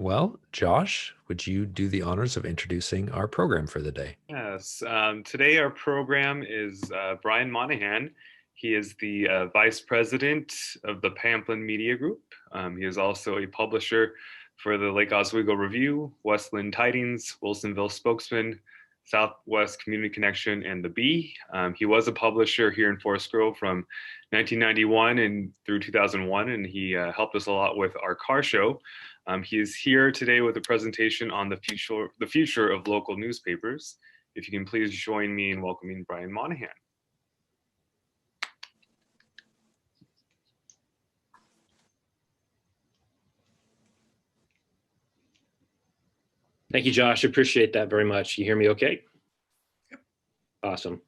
Well, Josh, would you do the honors of introducing our program for the day? Yes, today our program is Brian Monihan. He is the vice president of the Pamplin Media Group. He is also a publisher for the Lake Oswego Review, Westland Tidings, Wilsonville Spokesman, Southwest Community Connection, and The Bee. He was a publisher here in Forest Grove from 1991 and through 2001, and he helped us a lot with our car show. He is here today with a presentation on the future of local newspapers. If you can please join me in welcoming Brian Monihan. Thank you, Josh. Appreciate that very much. You hear me okay? Yep. Awesome.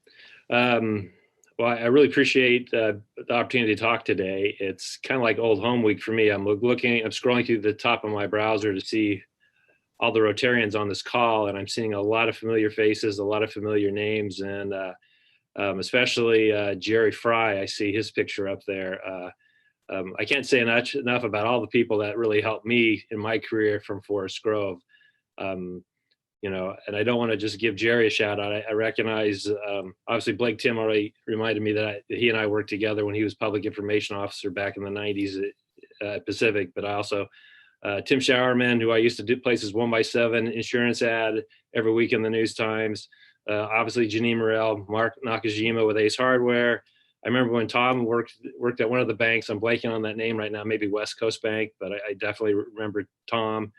Well, I really appreciate the opportunity to talk today. It's kind of like old home week for me. I'm scrolling through the top of my browser to see all the Rotarians on this call, and I'm seeing a lot of familiar faces, a lot of familiar names, and especially Jerry Fry. I see his picture up there. I can't say enough about all the people that really helped me in my career from Forest Grove. And I don't want to just give Jerry a shout out. I recognize, obviously Blake Tim already reminded me that he and I worked together when he was public information officer back in the 90s at Pacific, but I also, Tim Showerman, who I used to do places 1x7 insurance ad every week in the News Times. Obviously Janine Morel, Mark Nakajima with Ace Hardware. I remember when Tom worked at one of the banks. I'm blanking on that name right now, maybe West Coast Bank, but I definitely remember Tom.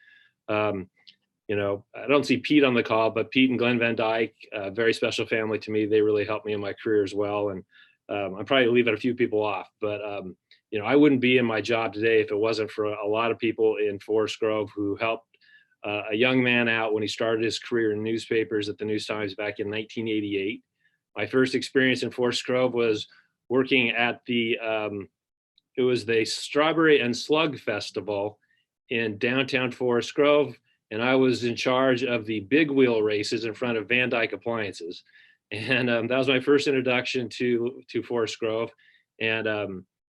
I don't see Pete on the call, but Pete and Glenn Van Dyke, very special family to me. They really helped me in my career as well. And I'm probably leaving a few people off, but I wouldn't be in my job today if it wasn't for a lot of people in Forest Grove who helped a young man out when he started his career in newspapers at the News Times back in 1988. My first experience in Forest Grove was working at it was the Strawberry and Slug Festival in downtown Forest Grove. And I was in charge of the big wheel races in front of Van Dyke Appliances. And that was my first introduction to Forest Grove. And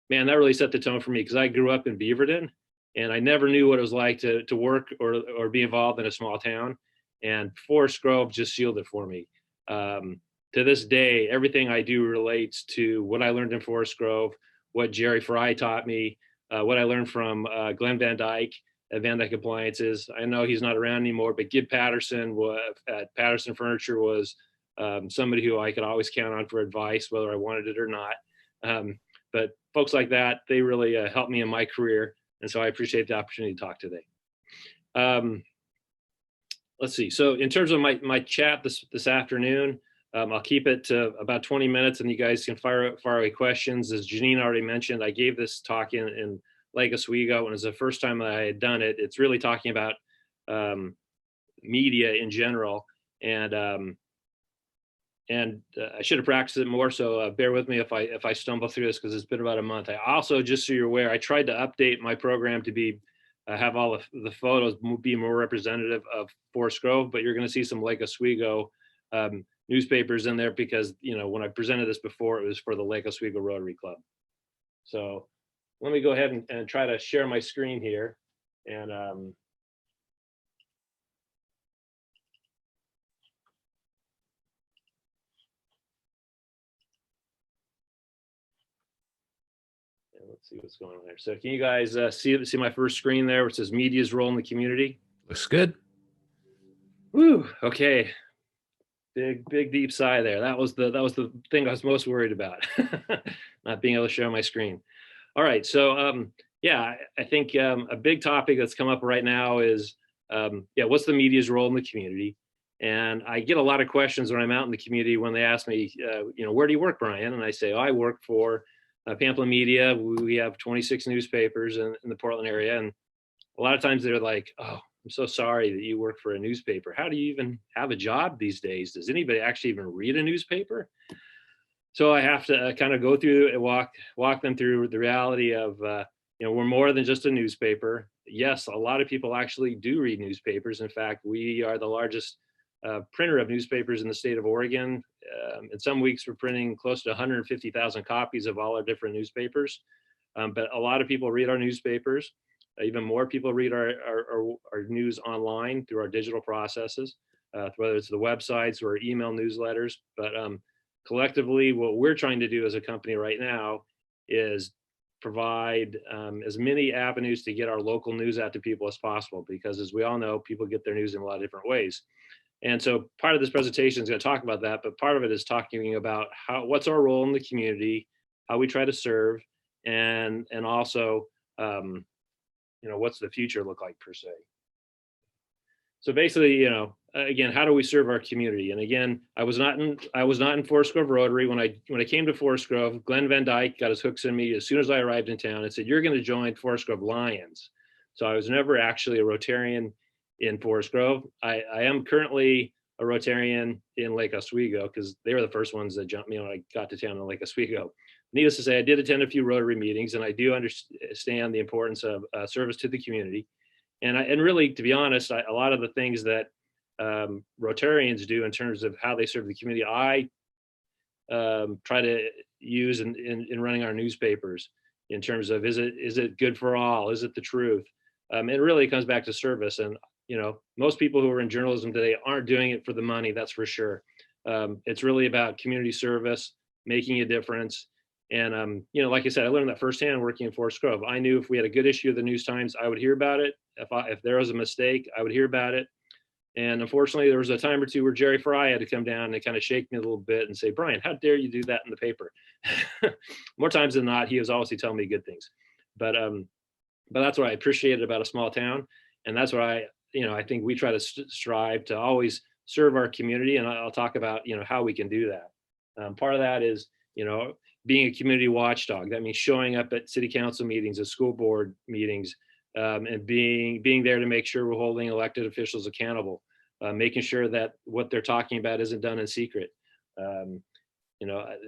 man, that really set the tone for me because I grew up in Beaverton and I never knew what it was like to work or be involved in a small town. And Forest Grove just sealed it for me. To this day, everything I do relates to what I learned in Forest Grove, what Jerry Fry taught me, what I learned from Glenn Van Dyke at Van Dyke Appliances. I know he's not around anymore, but Gib Patterson at Patterson Furniture was somebody who I could always count on for advice, whether I wanted it or not. But folks like that, they really helped me in my career. And so I appreciate the opportunity to talk today. Let's see. So in terms of my chat this afternoon, I'll keep it to about 20 minutes and you guys can fire away questions. As Janine already mentioned, I gave this talk in Lake Oswego, and it was the first time that I had done it. It's really talking about media in general, and I should have practiced it more. So bear with me if I stumble through this because it's been about a month. I also, just so you're aware, I tried to update my program to be have all the photos be more representative of Forest Grove, but you're going to see some Lake Oswego newspapers in there because when I presented this before, it was for the Lake Oswego Rotary Club. So let me go ahead and try to share my screen here. And let's see what's going on there. So can you guys see my first screen there, which says media's role in the community? Looks good. Woo, okay. Big deep sigh there. That was the thing I was most worried about, not being able to share my screen. All right, so yeah, I think a big topic that's come up right now is what's the media's role in the community? And I get a lot of questions when I'm out in the community when they ask me, where do you work, Brian? And I say, I work for Pamplin Media. We have 26 newspapers in the Portland area, and a lot of times they're like, oh, I'm so sorry that you work for a newspaper. How do you even have a job these days? Does anybody actually even read a newspaper? So I have to kind of go through and walk them through the reality of, we're more than just a newspaper. Yes, a lot of people actually do read newspapers. In fact, we are the largest printer of newspapers in the state of Oregon. In some weeks, we're printing close to 150,000 copies of all our different newspapers. But a lot of people read our newspapers. even more people read our news online through our digital processes, whether it's the websites or email newsletters. But collectively, what we're trying to do as a company right now is provide as many avenues to get our local news out to people as possible, because as we all know, people get their news in a lot of different ways. And so part of this presentation is going to talk about that, but part of it is talking about what's our role in the community, how we try to serve, and also what's the future look like per se. So basically, again, how do we serve our community? And again, I was not in Forest Grove Rotary when I came to Forest Grove. Glenn Van Dyke got his hooks in me as soon as I arrived in town and said, "You're going to join Forest Grove Lions." So I was never actually a Rotarian in Forest Grove. I am currently a Rotarian in Lake Oswego because they were the first ones that jumped me when I got to town in Lake Oswego. Needless to say, I did attend a few Rotary meetings, and I do understand the importance of service to the community. And really, to be honest, a lot of the things that Rotarians do in terms of how they serve the community, I try to use in running our newspapers in terms of is it good for all? Is it the truth? It really comes back to service. And most people who are in journalism today aren't doing it for the money, that's for sure. It's really about community service, making a difference. And like I said, I learned that firsthand working in Forest Grove. I knew if we had a good issue of the News Times, I would hear about it. If there was a mistake, I would hear about it. And unfortunately, there was a time or two where Jerry Fry had to come down and kind of shake me a little bit and say, "Brian, how dare you do that in the paper?" More times than not, he was obviously telling me good things. But that's what I appreciated about a small town, and that's what I think we try to strive to always serve our community. And I'll talk about how we can do that. Part of that is being a community watchdog. That means showing up at city council meetings, at school board meetings, and being there to make sure we're holding elected officials accountable, making sure that what they're talking about isn't done in secret.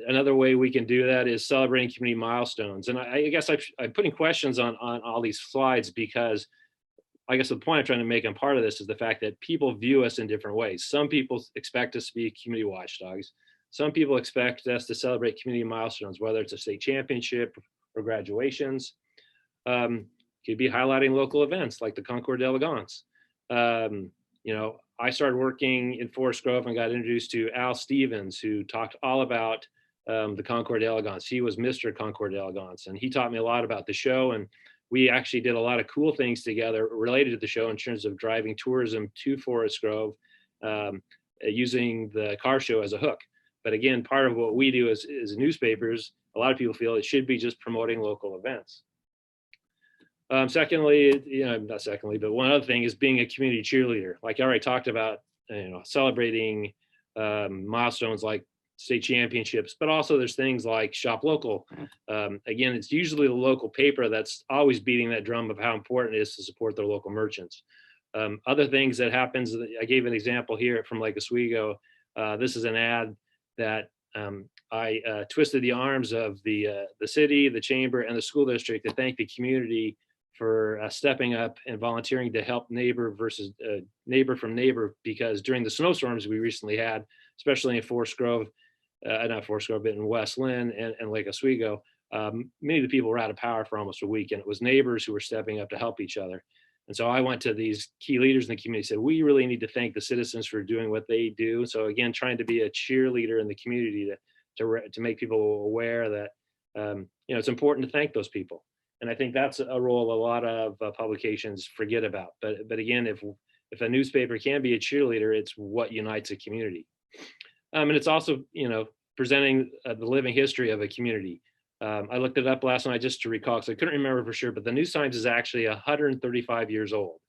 Another way we can do that is celebrating community milestones. And I guess I'm putting questions on all these slides because I guess the point I'm trying to make on part of this is the fact that people view us in different ways. Some people expect us to be community watchdogs. Some people expect us to celebrate community milestones, whether it's a state championship or graduations. Could be highlighting local events like the Concours d'Elegance. I started working in Forest Grove and got introduced to Al Stevens, who talked all about the Concours d'Elegance. He was Mr. Concours d'Elegance, and he taught me a lot about the show. And we actually did a lot of cool things together related to the show in terms of driving tourism to Forest Grove, using the car show as a hook. But again, part of what we do as newspapers, a lot of people feel it should be just promoting local events. Secondly, not secondly, but one other thing is being a community cheerleader. Like I already talked about, celebrating milestones like state championships, but also there's things like shop local. Again, it's usually the local paper that's always beating that drum of how important it is to support their local merchants. Other things that happens, I gave an example here from Lake Oswego. This is an ad that I twisted the arms of the city, the chamber, and the school district to thank the community for stepping up and volunteering to help neighbor from neighbor, because during the snowstorms we recently had, especially in Forest Grove, not Forest Grove, but in West Lynn and Lake Oswego, many of the people were out of power for almost a week, and it was neighbors who were stepping up to help each other. And so I went to these key leaders in the community, said, we really need to thank the citizens for doing what they do. So again, trying to be a cheerleader in the community to make people aware that it's important to thank those people. And I think that's a role a lot of publications forget about. But again, if a newspaper can be a cheerleader, it's what unites a community. And it's also presenting the living history of a community. I looked it up last night just to recall, because I couldn't remember for sure, but the News Times is actually 135 years old.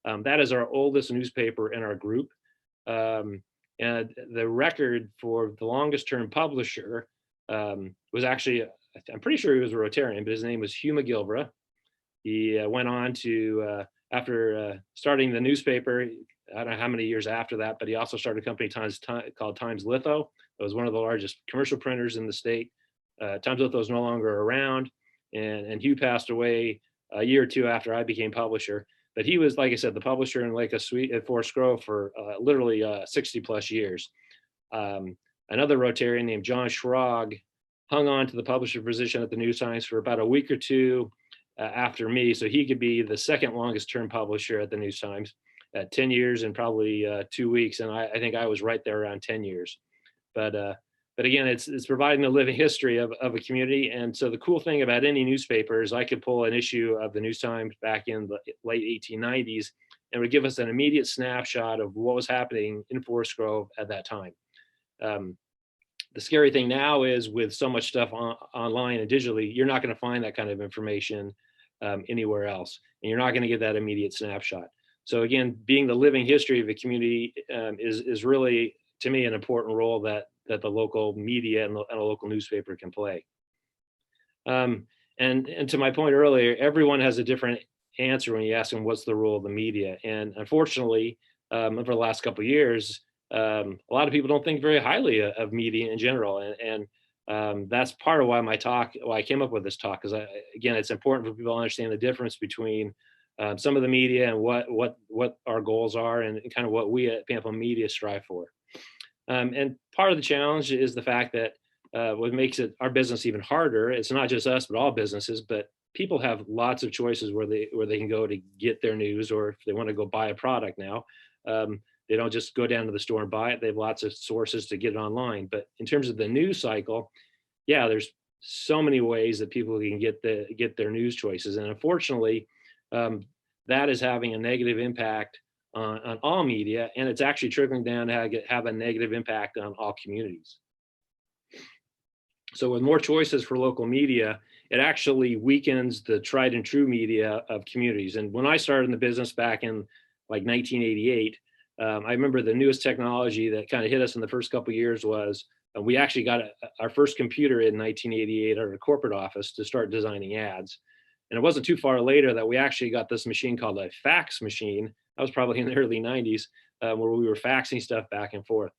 That is our oldest newspaper in our group. And the record for the longest term publisher was actually, I'm pretty sure he was a Rotarian, but his name was Hugh McGilvra. He went on to, after starting the newspaper, I don't know how many years after that, but he also started a company called Times Litho. It was one of the largest commercial printers in the state. Times Litho is no longer around, and Hugh passed away a year or two after I became publisher. But he was, like I said, the publisher in Lake Oswego at Forest Grove for literally 60 plus years. Another Rotarian named John Schrog hung on to the publisher position at the News Times for about a week or two, after me, so he could be the second longest term publisher at the News Times at 10 years and probably 2 weeks. And I think I was right there around 10 years. But again, it's providing a living history of a community. And so the cool thing about any newspaper is I could pull an issue of the News Times back in the late 1890s and it would give us an immediate snapshot of what was happening in Forest Grove at that time. The scary thing now is with so much stuff online and digitally, you're not going to find that kind of information anywhere else. And you're not going to get that immediate snapshot. So again, being the living history of a community is really, to me, an important role that the local media and a local newspaper can play. And to my point earlier, everyone has a different answer when you ask them what's the role of the media. And unfortunately, over the last couple of years, a lot of people don't think very highly of media in general. And that's part of why why I came up with this talk, because again, it's important for people to understand the difference between some of the media and what our goals are and kind of what we at Pamplin Media strive for. And part of the challenge is the fact that what makes our business even harder, it's not just us, but all businesses, but people have lots of choices where they can go to get their news, or if they want to go buy a product now, they don't just go down to the store and buy it. They have lots of sources to get it online. But in terms of the news cycle, yeah, there's so many ways that people can get their news choices. And unfortunately, that is having a negative impact on all media, and it's actually trickling down to have a negative impact on all communities. So with more choices for local media, it actually weakens the tried and true media of communities. And when I started in the business back in like 1988, I remember the newest technology that kind of hit us in the first couple of years was we actually got our first computer in 1988 at our corporate office to start designing ads. And it wasn't too far later that we actually got this machine called a fax machine. That was probably in the early 90s, where we were faxing stuff back and forth.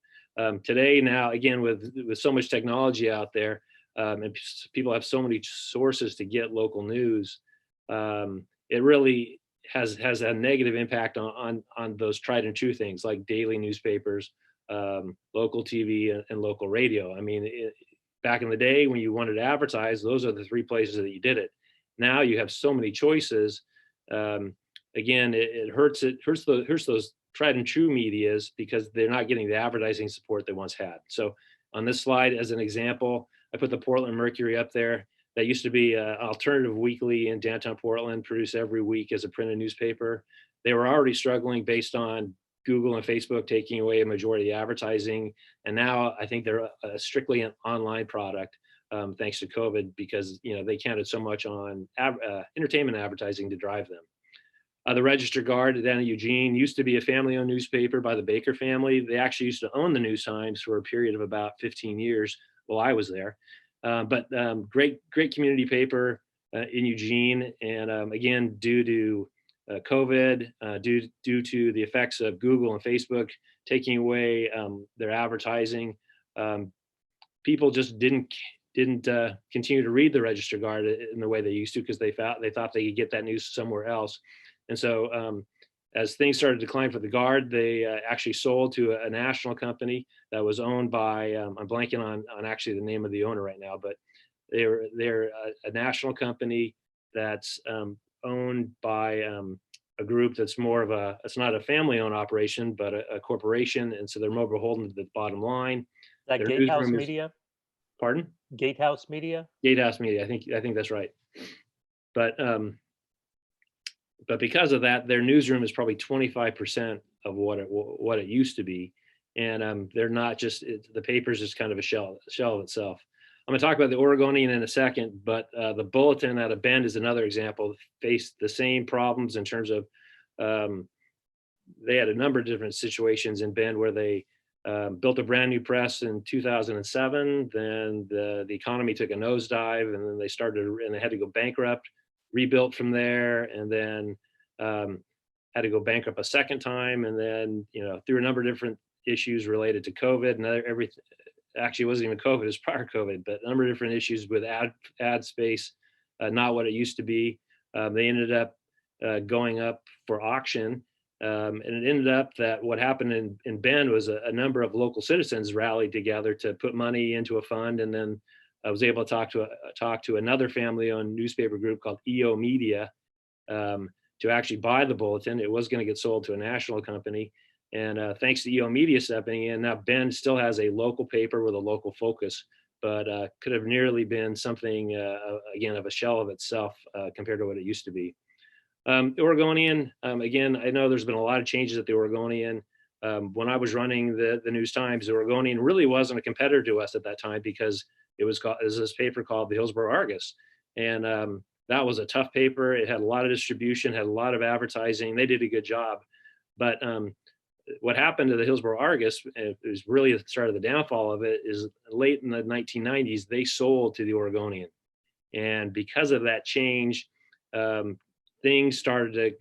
Today, now, again, with so much technology out there, and people have so many sources to get local news, it really has a negative impact on those tried and true things like daily newspapers, local TV, and local radio. I mean, back in the day when you wanted to advertise, those are the three places that you did it. Now you have so many choices. Again, it hurts those tried and true medias because they're not getting the advertising support they once had. So on this slide, as an example, I put the Portland Mercury up there. That used to be an alternative weekly in downtown Portland, produced every week as a printed newspaper. They were already struggling based on Google and Facebook taking away a majority of advertising. And now I think they're strictly an online product, thanks to COVID, because they counted so much on entertainment advertising to drive them. The Register Guard down in Eugene used to be a family-owned newspaper by the Baker family. They actually used to own the News Times for a period of about 15 years while I was there. But great community paper in Eugene. And again, due to COVID, due to the effects of Google and Facebook taking away their advertising, people just didn't continue to read the Register Guard in the way they used to, because they thought they could get that news somewhere else. And so as things started to decline for the Guard, they actually sold to a national company that was owned by, I'm blanking on actually the name of the owner right now, but they're a national company that's owned by a group that's more of it's not a family-owned operation, but a corporation. And so they're more beholden to the bottom line. That Their Gatehouse newsroom Media? Pardon? Gatehouse Media? Gatehouse Media, I think that's right. But because of that, their newsroom is probably 25% of what it used to be. And they're not just, the paper's just kind of a shell of itself. I'm gonna talk about the Oregonian in a second, but the Bulletin out of Bend is another example. Faced the same problems in terms of, they had a number of different situations in Bend where they built a brand new press in 2007. Then the economy took a nosedive, and then they had to go bankrupt, rebuilt from there, and then had to go bankrupt a second time. And then, through a number of different issues related to COVID and everything, actually it wasn't even COVID, it was prior COVID, but a number of different issues with ad space, not what it used to be. They ended up going up for auction. And it ended up that what happened in Bend was a number of local citizens rallied together to put money into a fund, and then I was able to talk to another family-owned newspaper group called EO Media to actually buy the bulletin. It was going to get sold to a national company. And thanks to EO Media stepping in, now Bend still has a local paper with a local focus, but could have nearly been something, again, of a shell of itself compared to what it used to be. The Oregonian, again, I know there's been a lot of changes at the Oregonian. When I was running the News Times, the Oregonian really wasn't a competitor to us at that time because it was this paper called the Hillsborough Argus. And that was a tough paper. It had a lot of distribution, had a lot of advertising. They did a good job. But what happened to the Hillsborough Argus, it was really the start of the downfall of it, is late in the 1990s, they sold to the Oregonian. And because of that change, things started to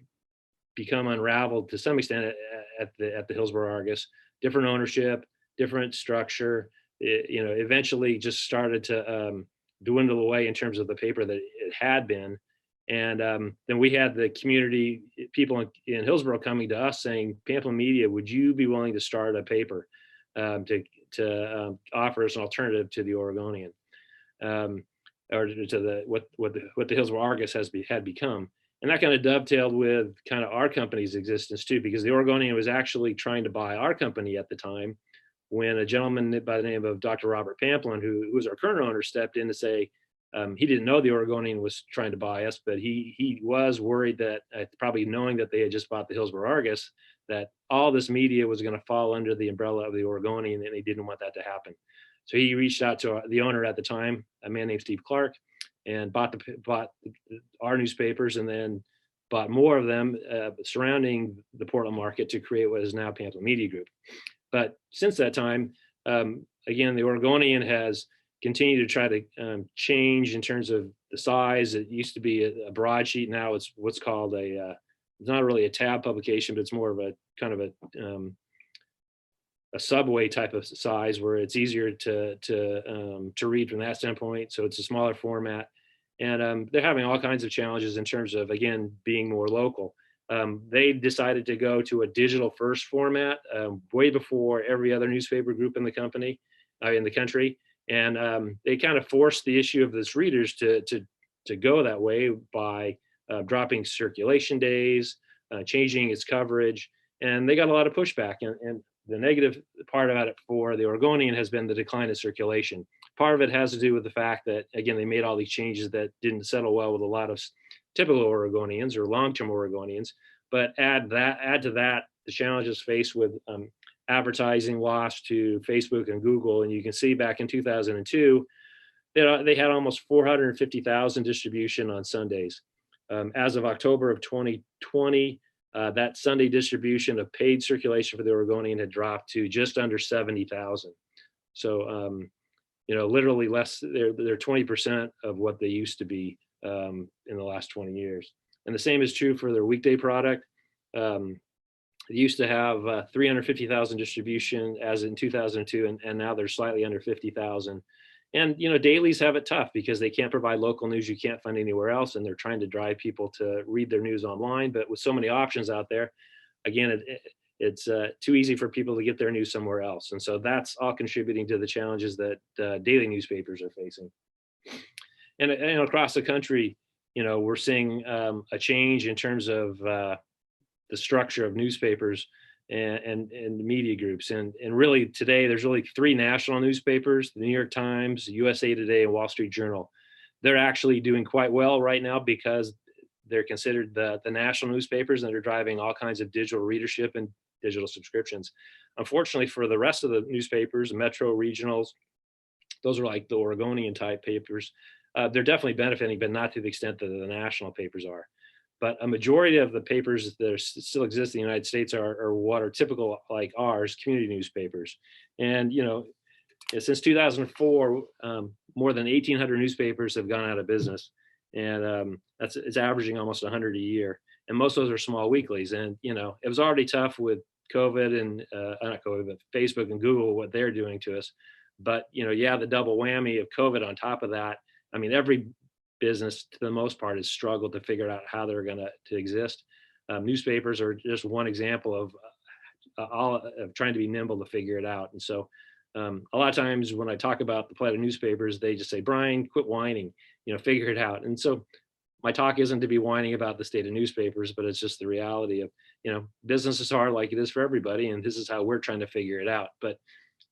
become unraveled to some extent at the Hillsborough Argus. Different ownership, different structure. It, eventually just started to dwindle away in terms of the paper that it had been. And then we had the community people in Hillsborough coming to us saying, Pamplin Media, would you be willing to start a paper to offer us an alternative to the Oregonian, or to what the Hillsborough Argus had become? And that kind of dovetailed with kind of our company's existence too, because the Oregonian was actually trying to buy our company at the time when a gentleman by the name of Dr. Robert Pamplin, who was our current owner, stepped in to say, he didn't know the Oregonian was trying to buy us, but he was worried that, probably knowing that they had just bought the Hillsborough Argus, that all this media was going to fall under the umbrella of the Oregonian, and he didn't want that to happen. So he reached out to the owner at the time, a man named Steve Clark, and bought our newspapers, and then bought more of them surrounding the Portland market to create what is now Pamplin Media Group. But since that time, again, the Oregonian has continued to try to change in terms of the size. It used to be a broadsheet. Now it's what's called it's not really a tab publication, but it's more of a kind of a subway type of size where it's easier to read from that standpoint. So it's a smaller format. And they're having all kinds of challenges in terms of, again, being more local. They decided to go to a digital first format way before every other newspaper group in the country. And they kind of forced the issue of its readers to go that way by dropping circulation days, changing its coverage. And they got a lot of pushback. And the negative part about it for the Oregonian has been the decline in circulation. Part of it has to do with the fact that, again, they made all these changes that didn't settle well with a lot of typical Oregonians or long-term Oregonians. But add to that the challenges faced with advertising loss to Facebook and Google. And you can see back in 2002, they had almost 450,000 distribution on Sundays. As of October of 2020, that Sunday distribution of paid circulation for the Oregonian had dropped to just under 70,000. So, literally less, they're 20% of what they used to be in the last 20 years. And the same is true for their weekday product. They used to have 350,000 distribution as in 2002, and now they're slightly under 50,000. And, dailies have it tough because they can't provide local news you can't find anywhere else. And they're trying to drive people to read their news online. But with so many options out there, again, it's too easy for people to get their news somewhere else. And so that's all contributing to the challenges that daily newspapers are facing. And across the country, we're seeing a change in terms of the structure of newspapers and media groups. And really today, there's really three national newspapers: the New York Times, USA Today, and Wall Street Journal. They're actually doing quite well right now because they're considered the national newspapers, and they're driving all kinds of digital readership and digital subscriptions. Unfortunately, for the rest of the newspapers, metro regionals, those are like the Oregonian type papers. They're definitely benefiting, but not to the extent that the national papers are. But a majority of the papers that still exist in the United States are what are typical, like ours, community newspapers. And, since 2004, more than 1,800 newspapers have gone out of business. And it's averaging almost 100 a year. And most of those are small weeklies. And, it was already tough with COVID and not COVID, but Facebook and Google, what they're doing to us. But, the double whammy of COVID on top of that. I mean, every business, to the most part, has struggled to figure out how they're going to exist. Newspapers are just one example of trying to be nimble to figure it out. And so A lot of times when I talk about the plight of newspapers, they just say, Brian, quit whining, figure it out. And so my talk isn't to be whining about the state of newspapers, but it's just the reality of, business is hard like it is for everybody. And this is how we're trying to figure it out. But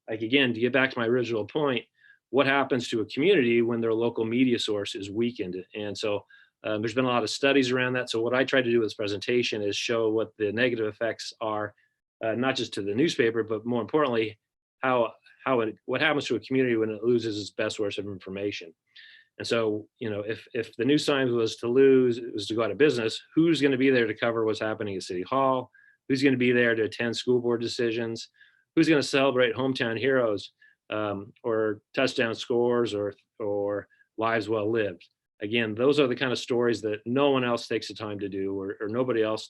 like, again, to get back to my original point, what happens to a community when their local media source is weakened? And so there's been a lot of studies around that. So what I tried to do with this presentation is show what the negative effects are, not just to the newspaper, but more importantly, what happens to a community when it loses its best source of information. And so, if the News Times was to go out of business, who's going to be there to cover what's happening at City Hall? Who's going to be there to attend school board decisions? Who's going to celebrate hometown heroes, or touchdown scores, or lives well lived? Again, those are the kind of stories that no one else takes the time to do, or nobody else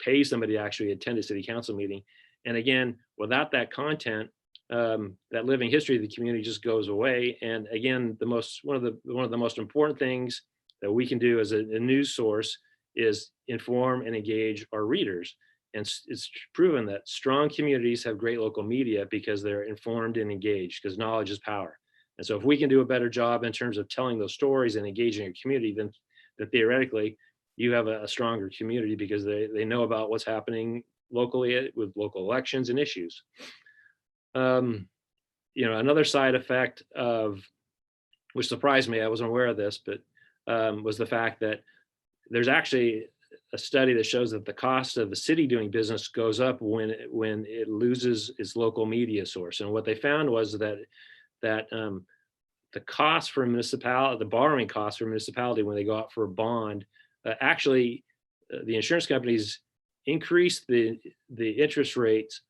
pays somebody to actually attend a city council meeting. And again, without that content, that living history of the community just goes away. And again, one of the most important things that we can do as a news source is inform and engage our readers. And it's proven that strong communities have great local media because they're informed and engaged, because knowledge is power. And so if we can do a better job in terms of telling those stories and engaging your community, then theoretically you have a stronger community, because they know about what's happening locally with local elections and issues. Another side effect of, which surprised me, I wasn't aware of this, but was the fact that there's actually a study that shows that the cost of the city doing business goes up when it loses its local media source. And what they found was that the cost for the borrowing cost for municipality when they go out for a bond, actually the insurance companies increase the interest rates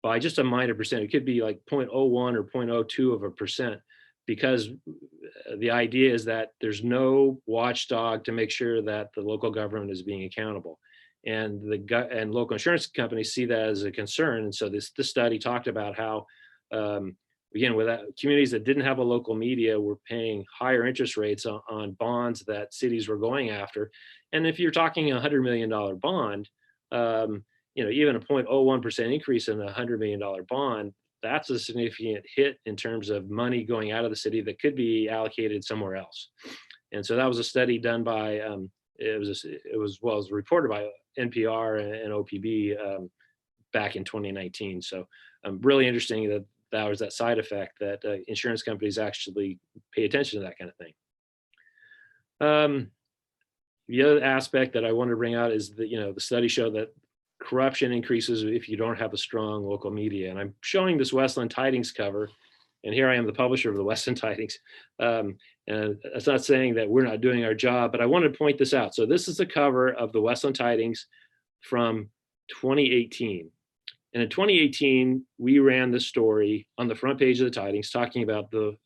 by just a minor percent. It could be like 0.01 or 0.02%, because the idea is that there's no watchdog to make sure that the local government is being accountable. And local insurance companies see that as a concern. And so this study talked about how, again, with communities that didn't have a local media were paying higher interest rates on bonds that cities were going after. And if you're talking a $100 million bond, even a 0.01% increase in a $100 million bond, that's a significant hit in terms of money going out of the city that could be allocated somewhere else. And so that was a study done by, it was reported by NPR and OPB back in 2019. So really interesting that was that side effect, that insurance companies actually pay attention to that kind of thing. The other aspect that I want to bring out is that, the study showed that corruption increases if you don't have a strong local media. And I'm showing this Westland Tidings cover, and here I am, the publisher of the Westland Tidings. And it's not saying that we're not doing our job, but I want to point this out. So this is the cover of the Westland Tidings from 2018. And in 2018, we ran this story on the front page of the Tidings talking about the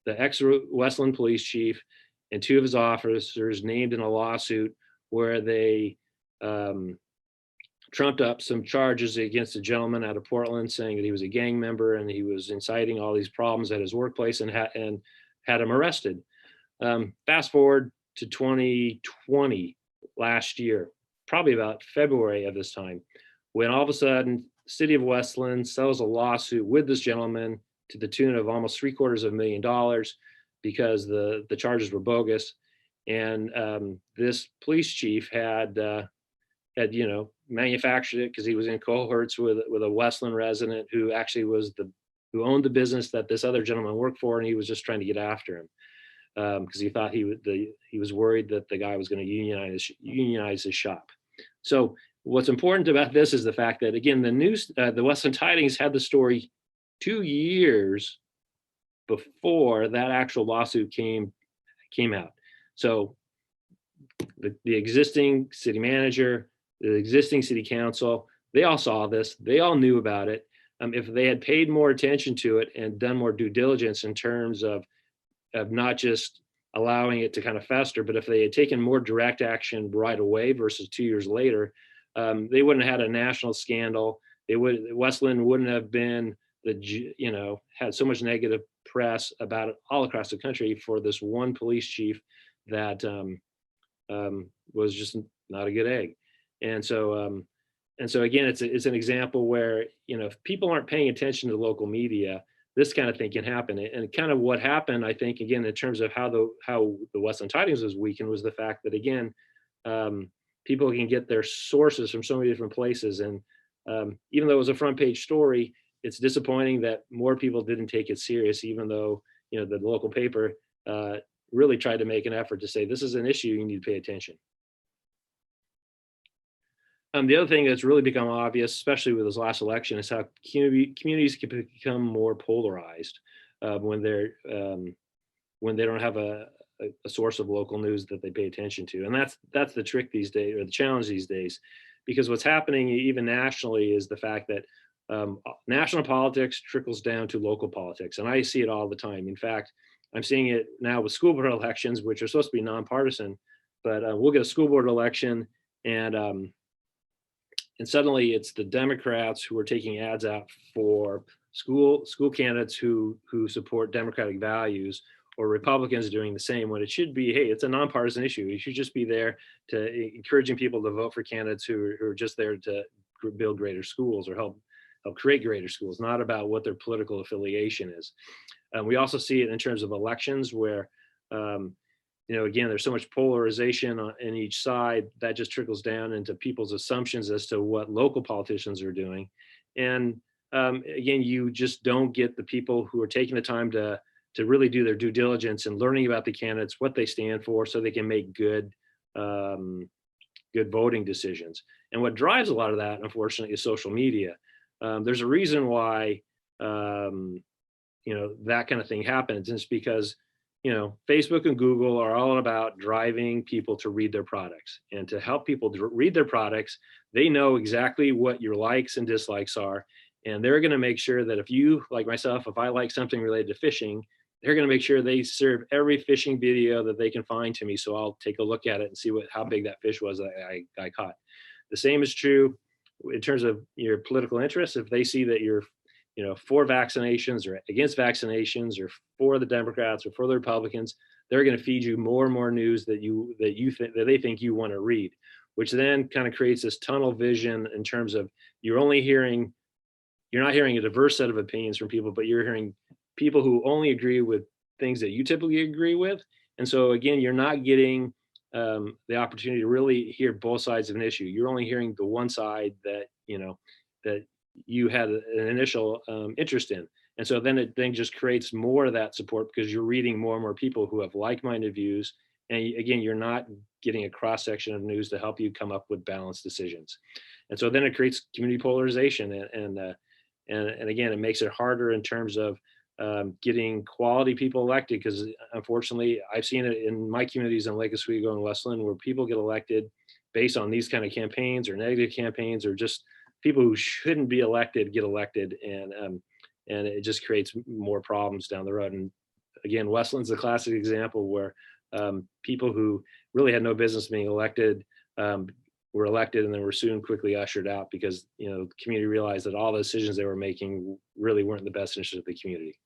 ex-Westland police chief and two of his officers named in a lawsuit where they trumped up some charges against a gentleman out of Portland, saying that he was a gang member and he was inciting all these problems at his workplace, and had him arrested. Fast forward to 2020, last year, probably about February of this time, when all of a sudden the city of Westland settles a lawsuit with this gentleman to the tune of almost $750,000 because the charges were bogus. And this police chief had manufactured it because he was in cohorts with a Westland resident who actually who owned the business that this other gentleman worked for, and he was just trying to get after him because he thought he was worried that the guy was going to unionize his shop. So what's important about this is the fact that, again, the Westland Tidings had the story 2 years before that actual lawsuit came out. So the existing city manager, the existing city council, they all saw this, they all knew about it. If they had paid more attention to it and done more due diligence in terms of not just allowing it to kind of fester, but if they had taken more direct action right away versus 2 years later, they wouldn't have had a national scandal. Westland wouldn't have been had so much negative press about it all across the country for this one police chief that was just not a good egg. And so And so again, it's an example where, if people aren't paying attention to local media, this kind of thing can happen. And kind of what happened, I think, again, in terms of how the Westland Tidings was weakened, was the fact that, again, people can get their sources from so many different places. And even though it was a front page story, it's disappointing that more people didn't take it serious, even though, the local paper really tried to make an effort to say, this is an issue, you need to pay attention. The other thing that's really become obvious, especially with this last election, is how communities can become more polarized when they don't have a source of local news that they pay attention to. And that's the trick these days, or the challenge these days, because what's happening even nationally is the fact that national politics trickles down to local politics. And I see it all the time. In fact, I'm seeing it now with school board elections, which are supposed to be nonpartisan, but we'll get a school board election, and suddenly it's the Democrats who are taking ads out for school candidates who support democratic values, or Republicans doing the same, when it should be, hey, it's a nonpartisan issue. You should just be there to encouraging people to vote for candidates who are just there to build greater schools or help create greater schools, not about what their political affiliation is. We also see it in terms of elections where, again, there's so much polarization in each side that just trickles down into people's assumptions as to what local politicians are doing. And again, you just don't get the people who are taking the time to really do their due diligence and learning about the candidates, what they stand for, so they can make good voting decisions. And what drives a lot of that, unfortunately, is social media. There's a reason why that kind of thing happens. And it's because Facebook and Google are all about driving people to read their products, and to help people to read their products. They know exactly what your likes and dislikes are. And they're going to make sure that if you, like myself, if I like something related to fishing, they're going to make sure they serve every fishing video that they can find to me. So I'll take a look at it and see how big that fish was that I caught. The same is true in terms of your political interests. If they see that you're for vaccinations or against vaccinations, or for the Democrats or for the Republicans, they're going to feed you more and more news that they think you want to read, which then kind of creates this tunnel vision in terms of you're not hearing a diverse set of opinions from people, but you're hearing people who only agree with things that you typically agree with. And so again, you're not getting the opportunity to really hear both sides of an issue. You're only hearing the one side that you had an initial interest in. And so then it just creates more of that support, because you're reading more and more people who have like-minded views. And again, you're not getting a cross-section of news to help you come up with balanced decisions. And so then it creates community polarization. And again, it makes it harder in terms of getting quality people elected, because unfortunately, I've seen it in my communities in Lake Oswego and Westland, where people get elected based on these kind of campaigns, or negative campaigns, or just people who shouldn't be elected get elected, and it just creates more problems down the road. And again, Westland's a classic example where people who really had no business being elected were elected, and then were soon quickly ushered out, because the community realized that all the decisions they were making really weren't in the best interest of the community.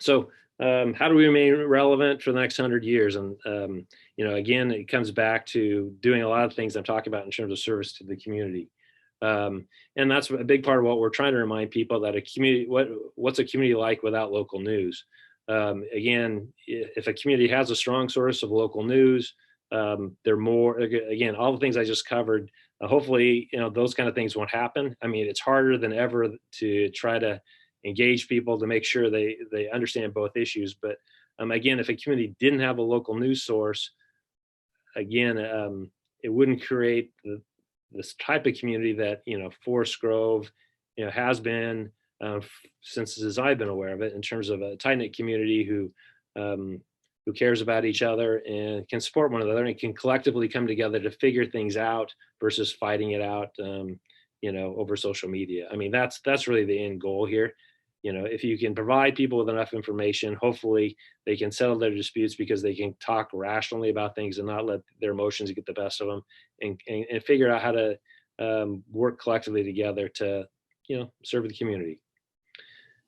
So how do we remain relevant for the next 100 years? And again, it comes back to doing a lot of things I'm talking about in terms of service to the community. And that's a big part of what we're trying to remind people, that a community, what's a community like without local news? Again, if a community has a strong source of local news, they're more, again, all the things I just covered, hopefully, those kind of things won't happen. I mean, it's harder than ever to try to engage people to make sure they understand both issues. But again, if a community didn't have a local news source, again, it wouldn't create this type of community that Forest Grove has been since as I've been aware of it, in terms of a tight-knit community who cares about each other and can support one another, and can collectively come together to figure things out versus fighting it out over social media. I mean, that's really the end goal here. If you can provide people with enough information, hopefully they can settle their disputes because they can talk rationally about things and not let their emotions get the best of them, and figure out how to work collectively together to serve the community.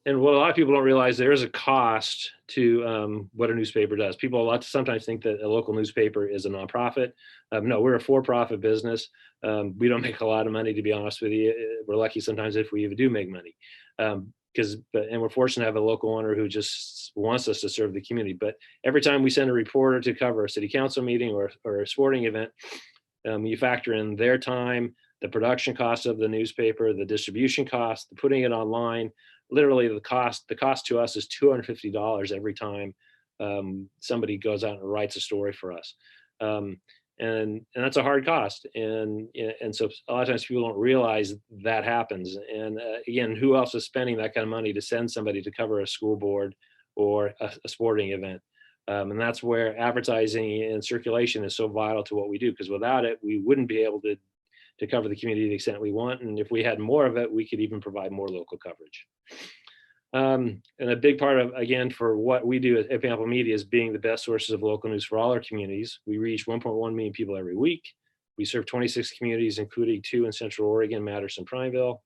And what a lot of people don't realize, there is a cost to what a newspaper does. People sometimes think that a local newspaper is a nonprofit. No, we're a for-profit business. We don't make a lot of money, to be honest with you. We're lucky sometimes if we even do make money, and we're fortunate to have a local owner who just wants us to serve the community. But every time we send a reporter to cover a city council meeting or a sporting event, you factor in their time, the production cost of the newspaper, the distribution cost, putting it online. Literally, the cost to us is $250 every time somebody goes out and writes a story for us. And that's a hard cost, and so a lot of times people don't realize that happens. And again, who else is spending that kind of money to send somebody to cover a school board or a sporting event? And that's where advertising and circulation is so vital to what we do, because without it, we wouldn't be able to cover the community to the extent we want. And if we had more of it, we could even provide more local coverage. And a big part of, again, for what we do at Pamplin Media is being the best sources of local news for all our communities. We reach 1.1 million people every week. We serve 26 communities, including 2 in Central Oregon, Madison, Prineville.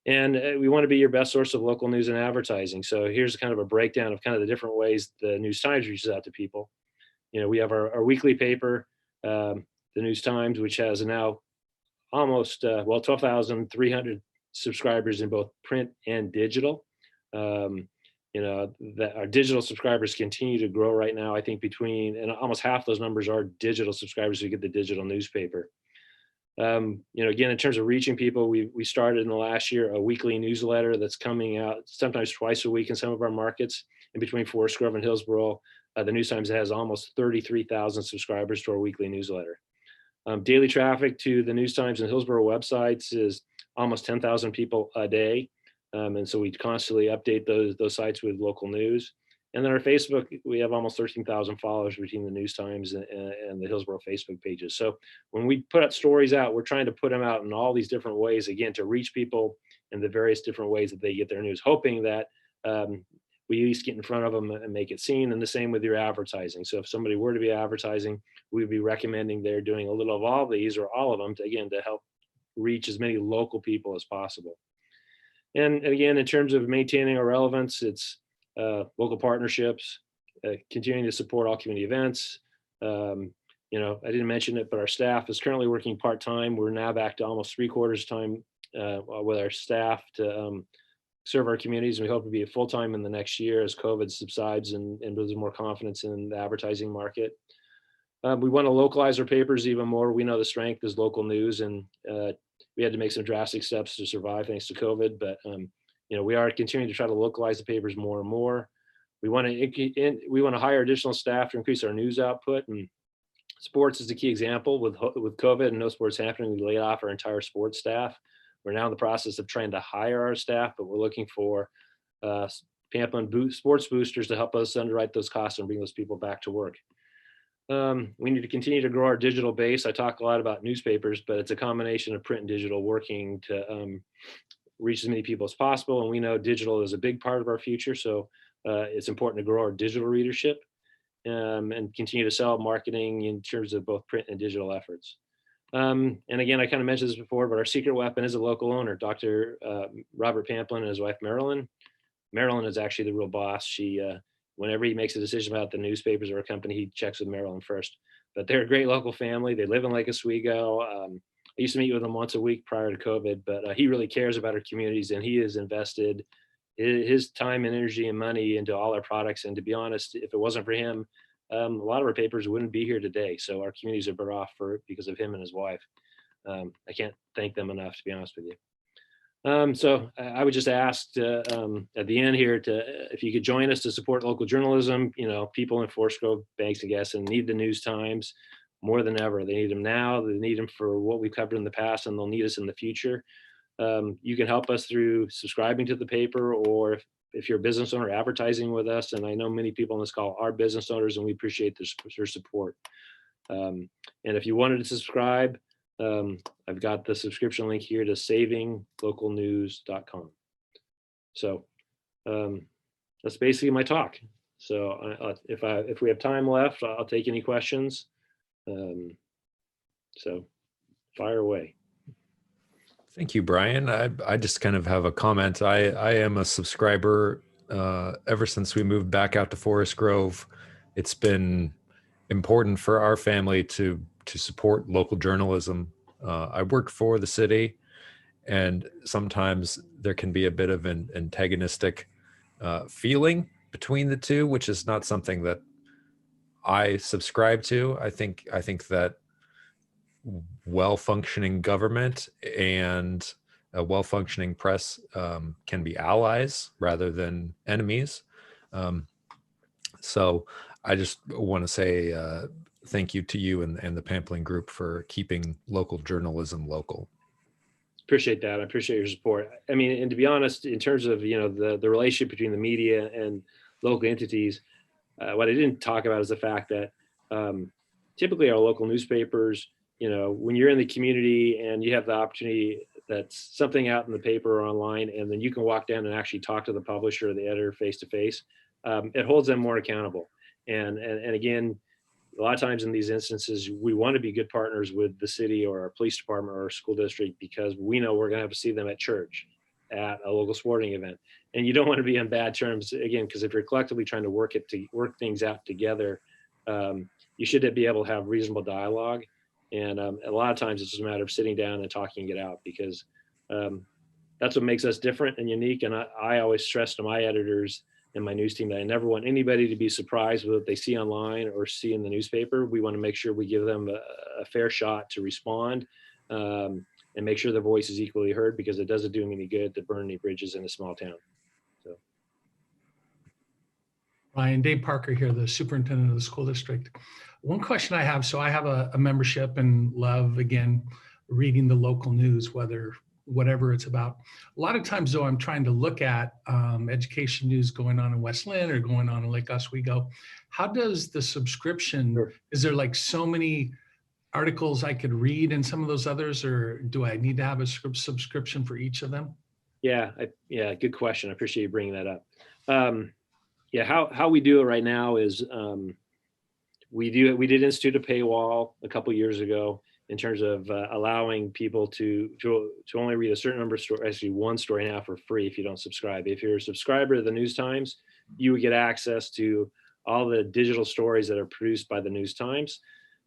And we want to be your best source of local news and advertising. So here's kind of a breakdown of kind of the different ways the News Times reaches out to people. We have our weekly paper, the News Times, which has now almost 12,300 subscribers in both print and digital. That our digital subscribers continue to grow right now. I think and almost half those numbers are digital subscribers who get the digital newspaper. Again, in terms of reaching people, we started in the last year a weekly newsletter that's coming out sometimes twice a week in some of our markets. In between Forest Grove and Hillsboro, the News Times has almost 33,000 subscribers to our weekly newsletter. Daily traffic to the News Times and Hillsboro websites is almost 10,000 people a day. And so we constantly update those sites with local news. And then our Facebook, we have almost 13,000 followers between the News Times and the Hillsboro Facebook pages. So when we put stories out, we're trying to put them out in all these different ways, again, to reach people in the various different ways that they get their news, hoping that we at least get in front of them and make it seen. And the same with your advertising. So if somebody were to be advertising, we'd be recommending they're doing a little of all these or all of them to help reach as many local people as possible. And again, in terms of maintaining our relevance, it's local partnerships, continuing to support all community events. I didn't mention it, but our staff is currently working part-time. We're now back to almost 3/4 time with our staff to serve our communities. And we hope to be full-time in the next year as COVID subsides and there's more confidence in the advertising market. We want to localize our papers even more. We know the strength is local news, and we had to make some drastic steps to survive thanks to COVID, but we are continuing to try to localize the papers more and more. We want to hire additional staff to increase our news output, and sports is the key example. With COVID and no sports happening, we laid off our entire sports staff. We're now in the process of trying to hire our staff, but we're looking for Pamplin sports boosters to help us underwrite those costs and bring those people back to work. We need to continue to grow our digital base. I talk a lot about newspapers, but it's a combination of print and digital working to reach as many people as possible. And we know digital is a big part of our future. So it's important to grow our digital readership and continue to sell marketing in terms of both print and digital efforts. And again, I kind of mentioned this before, but our secret weapon is a local owner, Dr. Robert Pamplin and his wife, Marilyn. Marilyn is actually the real boss. She, whenever he makes a decision about the newspapers or a company, he checks with Marilyn first. But they're a great local family. They live in Lake Oswego. I used to meet with him once a week prior to COVID, but he really cares about our communities, and he has invested his time and energy and money into all our products. And to be honest, if it wasn't for him, a lot of our papers wouldn't be here today. So our communities are better off because of him and his wife. I can't thank them enough, to be honest with you. So I would just ask at the end here if you could join us to support local journalism. People in Forest Grove, Banks, and Gaston need the News Times more than ever. They need them now. They need them for what we've covered in the past, and they'll need us in the future. You can help us through subscribing to the paper, or if you're a business owner, advertising with us. And I know many people on this call are business owners, and we appreciate their support. And if you wanted to subscribe, I've got the subscription link here to savinglocalnews.com. So that's basically my talk. So if we have time left, I'll take any questions. So fire away. Thank you, Brian. I just kind of have a comment. I am a subscriber ever since we moved back out to Forest Grove. It's been important for our family to support local journalism. I work for the city, and sometimes there can be a bit of an antagonistic feeling between the two, which is not something that I subscribe to. I think that well-functioning government and a well-functioning press can be allies rather than enemies. Um, so I just want to say thank you to you and the Pamplin Group for keeping local journalism local. Appreciate that. I appreciate your support. I mean, and to be honest, in terms of the relationship between the media and local entities, what I didn't talk about is the fact that typically our local newspapers, when you're in the community and you have the opportunity that's something out in the paper or online, and then you can walk down and actually talk to the publisher or the editor face to face, it holds them more accountable. And again, a lot of times in these instances, we want to be good partners with the city or our police department or our school district because we know we're going to have to see them at church, at a local sporting event, and you don't want to be on bad terms again, because if you're collectively trying to work things out together, you should be able to have reasonable dialogue. And a lot of times it's just a matter of sitting down and talking it out, because that's what makes us different and unique. And I always stress to my editors and my news team that I never want anybody to be surprised with what they see online or see in the newspaper. We want to make sure we give them a fair shot to respond, and make sure their voice is equally heard, because it doesn't do them any good to burn any bridges in a small town. So, Ryan, Dave Parker here, the superintendent of the school district. One question I have, so I have a membership and love, again, reading the local news, whatever it's about. A lot of times though, I'm trying to look at education news going on in West Lynn or going on in Lake Oswego. How does the subscription, Sure. Is there like so many articles I could read in some of those others, or do I need to have a subscription for each of them? Yeah, good question. I appreciate you bringing that up. How we do it right now is we did institute a paywall a couple years ago in terms of allowing people to only read a certain number of stories, actually one story now for free if you don't subscribe. If you're a subscriber to the News Times, you would get access to all the digital stories that are produced by the News Times.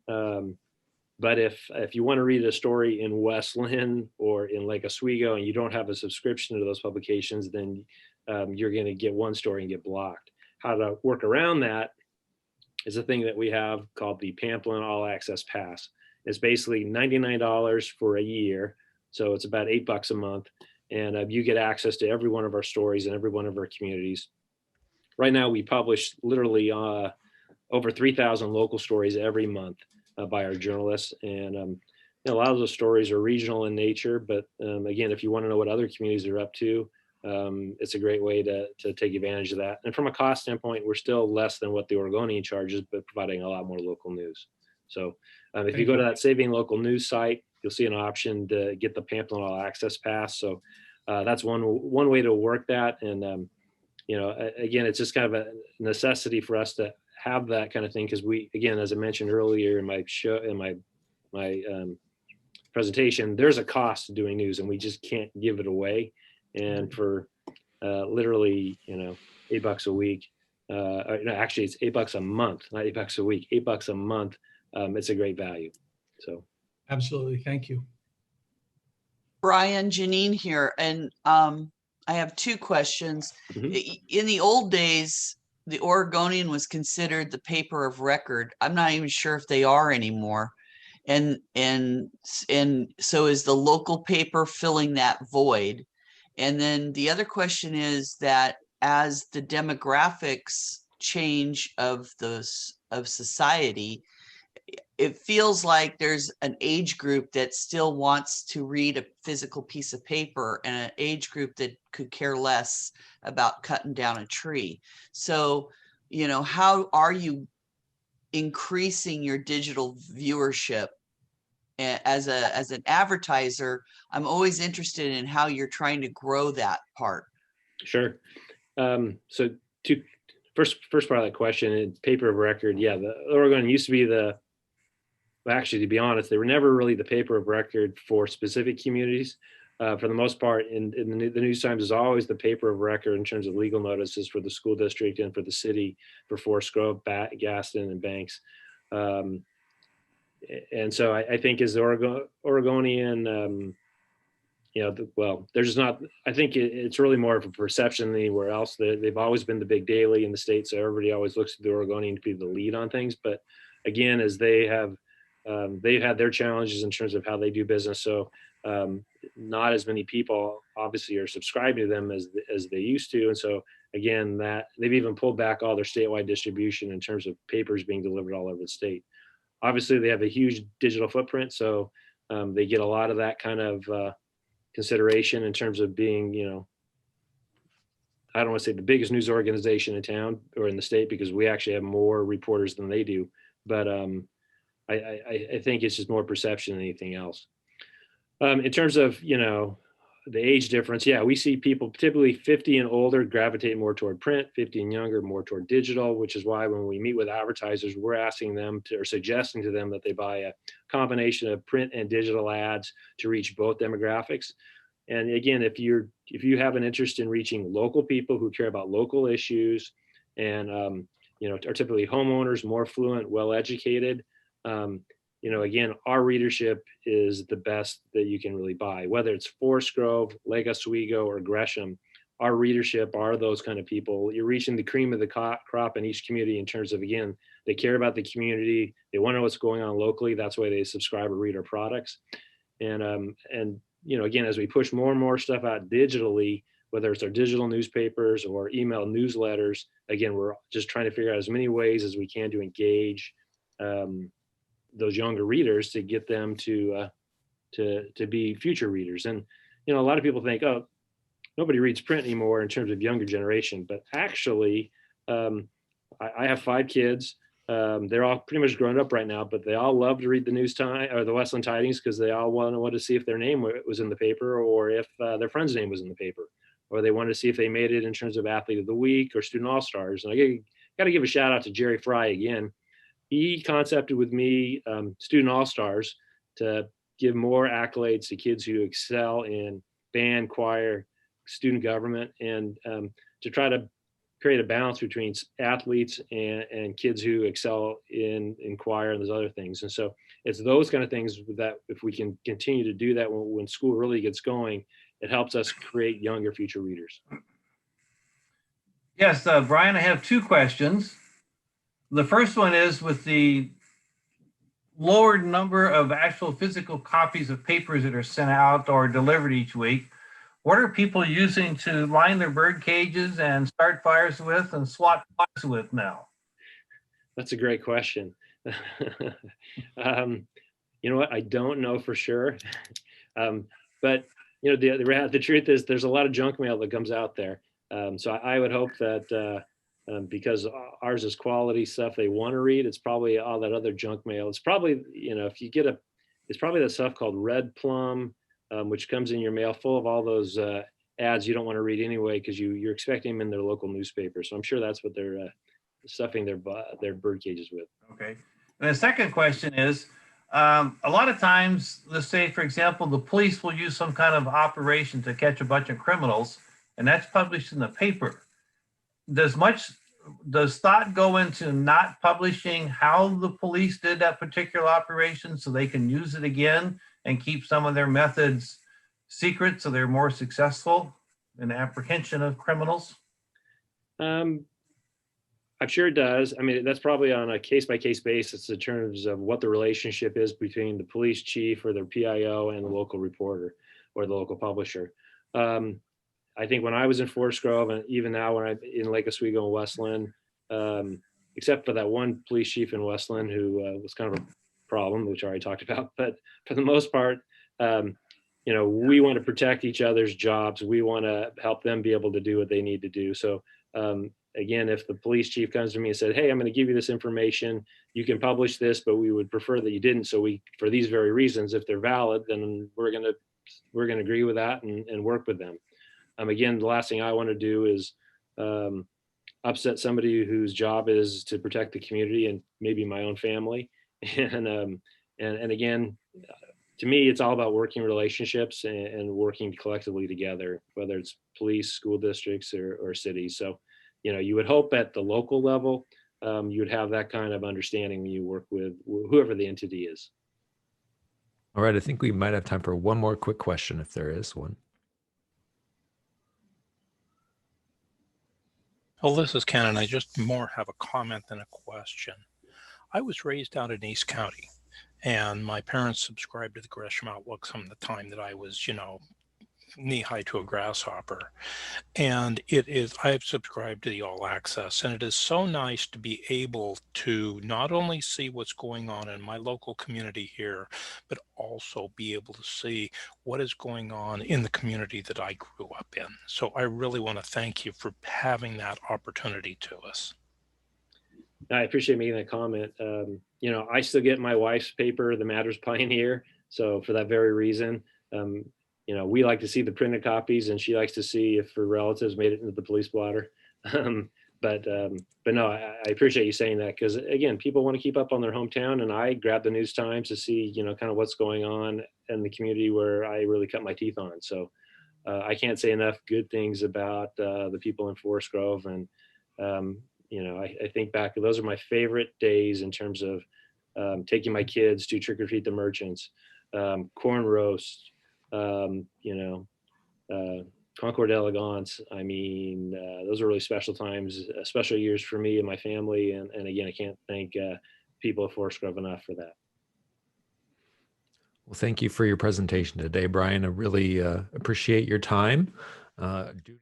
But if you want to read a story in West Lynn or in Lake Oswego and you don't have a subscription to those publications, then you're going to get one story and get blocked. How to work around that is a thing that we have called the Pamplin All Access Pass. It's basically $99 for a year, so it's about $8 a month, and you get access to every one of our stories in every one of our communities. Right now, we publish literally over 3,000 local stories every month by our journalists, and a lot of those stories are regional in nature. But again, if you want to know what other communities are up to, it's a great way to take advantage of that. And from a cost standpoint, we're still less than what the Oregonian charges, but providing a lot more local news. So if you go to that Saving Local News site, you'll see an option to get the Pamplin All Access Pass. So that's one way to work that. And again, it's just kind of a necessity for us to have that kind of thing, because we, again, as I mentioned earlier in my show, in my presentation, there's a cost to doing news, and we just can't give it away. And for literally, $8 a week. No, actually, it's $8 a month, not $8 a week. $8 a month. It's a great value. So, Absolutely, thank you. Brian, Janine here, and I have two questions. In the old days, the Oregonian was considered the paper of record. I'm not even sure if they are anymore. And so is the local paper filling that void? And then the other question is that as the demographics change of society, it feels like there's an age group that still wants to read a physical piece of paper and an age group that could care less about cutting down a tree. So, how are you increasing your digital viewership? As an advertiser, I'm always interested in how you're trying to grow that part. Sure. So first part of that question, paper of record. Yeah, the Oregon used to be actually, to be honest, they were never really the paper of record for specific communities. for the most part, in the News Times is always the paper of record in terms of legal notices for the school district and for the city, for Forest Grove, Gaston, and Banks. And so I think as the Oregonian, well, there's not, I think it's really more of a perception than anywhere else. They've always been the big daily in the state, so everybody always looks to the Oregonian to be the lead on things. But again, as they've had their challenges in terms of how they do business. So not as many people obviously are subscribing to them as they used to. And so again, that they've even pulled back all their statewide distribution in terms of papers being delivered all over the state. Obviously, they have a huge digital footprint, so they get a lot of that kind of consideration in terms of being, I don't want to say the biggest news organization in town or in the state, because we actually have more reporters than they do. But I think it's just more perception than anything else. In terms of, the age difference, yeah, we see people typically 50 and older gravitate more toward print, 50 and younger more toward digital, which is why when we meet with advertisers, we're asking them to, or suggesting to them that they buy a combination of print and digital ads to reach both demographics. And again, if you have an interest in reaching local people who care about local issues and, are typically homeowners, more fluent, well-educated, again, our readership is the best that you can really buy, whether it's Forest Grove, Lake Oswego, or Gresham. Our readership are those kind of people. You're reaching the cream of the crop in each community in terms of, again, they care about the community. They want to know what's going on locally. That's why they subscribe or read our products. And again, as we push more and more stuff out digitally, whether it's our digital newspapers or email newsletters, again, we're just trying to figure out as many ways as we can to engage those younger readers to get them to be future readers. And a lot of people think, oh, nobody reads print anymore in terms of younger generation, but actually I have 5 kids. They're all pretty much grown up right now, but they all love to read the News Times or the Westland Tidings because they all want to see if their name was in the paper, or if their friend's name was in the paper, or they want to see if they made it in terms of Athlete of the Week or Student All-Stars. And I got to give a shout out to Jerry Fry again. He concepted with me Student All-Stars to give more accolades to kids who excel in band, choir, student government, and to try to create a balance between athletes and kids who excel in choir and those other things. And so it's those kind of things that if we can continue to do that when school really gets going, it helps us create younger future readers. Yes, Brian, I have 2 questions. The first one is, with the lowered number of actual physical copies of papers that are sent out or delivered each week, what are people using to line their bird cages and start fires with and swat flies with now? That's a great question. You know what? I don't know for sure. But the truth is there's a lot of junk mail that comes out there. So I would hope that because ours is quality stuff they want to read, it's probably all that other junk mail. It's probably, if you get it's probably that stuff called Red Plum, which comes in your mail full of all those ads you don't want to read anyway because you're expecting them in their local newspaper. So I'm sure that's what they're stuffing their bird cages with. Okay. And the second question is, a lot of times, let's say, for example, the police will use some kind of operation to catch a bunch of criminals, and that's published in the paper. Does thought go into not publishing how the police did that particular operation so they can use it again and keep some of their methods secret so they're more successful in the apprehension of criminals? I'm sure it does. I mean, that's probably on a case-by-case basis in terms of what the relationship is between the police chief or their PIO and the local reporter or the local publisher. I think when I was in Forest Grove, and even now when I'm in Lake Oswego and Westland, except for that one police chief in Westland who was kind of a problem, which I already talked about, but for the most part, we want to protect each other's jobs. We want to help them be able to do what they need to do. So again, if the police chief comes to me and said, hey, I'm going to give you this information, you can publish this, but we would prefer that you didn't. So for these very reasons, if they're valid, then we're going to agree with that and work with them. Again, the last thing I want to do is upset somebody whose job is to protect the community and maybe my own family. And again, to me, it's all about working relationships and working collectively together, whether it's police, school districts, or cities. So, you would hope at the local level, you would have that kind of understanding when you work with whoever the entity is. All right, I think we might have time for one more quick question if there is one. Well, this is Ken, and I just more have a comment than a question. I was raised out in East County, and my parents subscribed to the Gresham Outlook from the time that I was, knee-high to a grasshopper. And I've subscribed to the All Access, and it is so nice to be able to not only see what's going on in my local community here, but also be able to see what is going on in the community that I grew up in. So I really want to thank you for having that opportunity to us. I appreciate making that comment. I still get my wife's paper, The Matters Pioneer. So for that very reason, we like to see the printed copies, and she likes to see if her relatives made it into the police blotter. But no, I appreciate you saying that, because again, people want to keep up on their hometown, and I grab the News Times to see, kind of what's going on in the community where I really cut my teeth on. So I can't say enough good things about the people in Forest Grove, and I think back, those are my favorite days in terms of taking my kids to trick or treat the merchants, corn roast, Concord Elegance. I mean, those are really special times, special years for me and my family. And again, I can't thank people of Forest Grove enough for that. Well, thank you for your presentation today, Brian. I really appreciate your time.